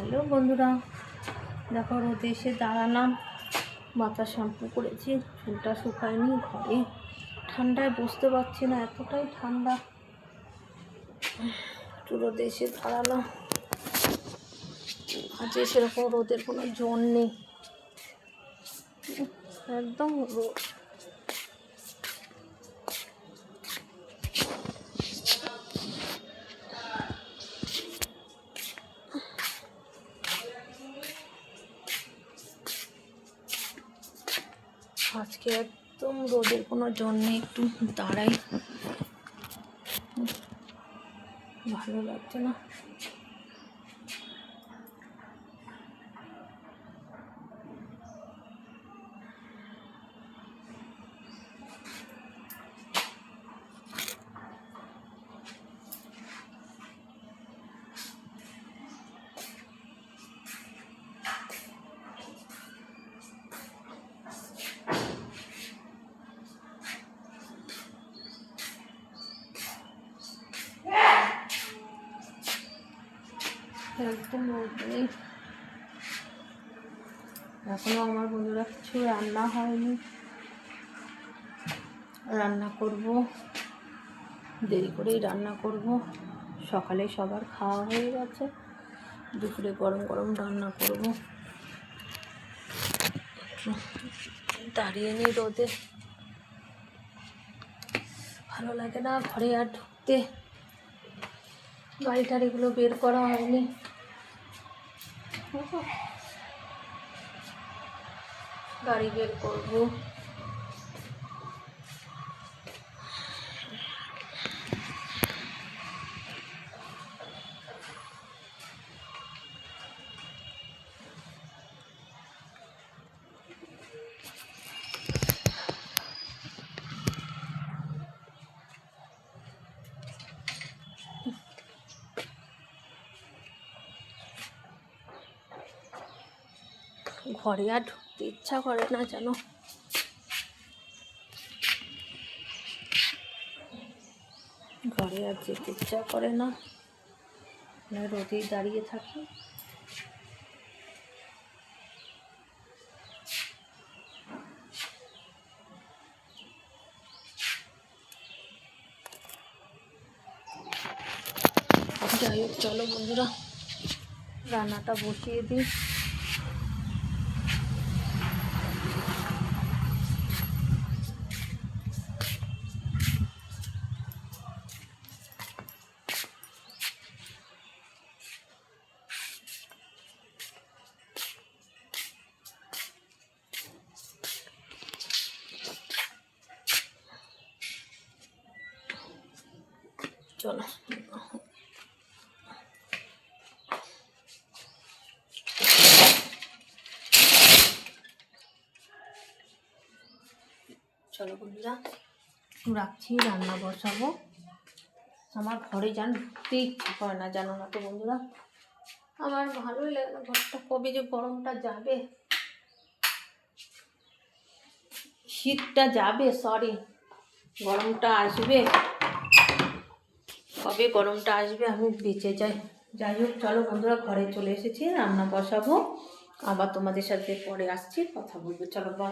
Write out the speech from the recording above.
Hello বন্ধুরা, দেখো রোদে এসে দাঁড়ালাম, মাথা শ্যাম্পু করেছি, চুলটা শুকায়নি, ঘরে ঠান্ডায় বসতে পারছি না, এতটাই ঠান্ডা। একটু রোদে এসে দাঁড়ালাম, আজকে সেরকম রোদের কোনো জোর নেই, একদম রোদ। আজকে একদম রোদের কোনো জোর নেই, একটু দাঁড়াই, ভালো লাগছে না। একদম রোদ নেই। এখনো আমার বন্ধুরা কিছু রান্না হয়নি, রান্না করব, দেরি করেই রান্না করব। সকালে সবার খাওয়া হয়ে গেছে, দুপুরে গরম গরম রান্না করব। দাঁড়িয়ে নেই রোদে, ভালো লাগে না ঘরে আর ঢুকতে। গাড়ি টাড়িগুলো বের করা হয়নি, গাড়ি বের করবো। ঘরে আর ঢুকতে ইচ্ছা করে না যেন, ঘরে আর যেতে ইচ্ছা করে না, রোদেই দাঁড়িয়ে থাকি। যাই হোক, চলো বন্ধুরা রান্নাটা বসিয়ে দিই। চলো চলো বন্ধুরা রাখছি, রান্না বসাবো। আমার ঘরে যেন ঢুকতে ইচ্ছা করে না, জানো না তো বন্ধুরা, আমার ভালোই লাগে না। ঘরটা কবে যে গরমটা যাবে, শীতটা যাবে, সরি গরমটা আসবে, কবে গরমটা আসবে আমি বেঁচে যাই। যাই হোক চলো বন্ধুরা, ঘরে চলে এসেছি, রান্না বসাবো, আবার তোমাদের সাথে পরে আসছি, কথা বলবো। চলো বা।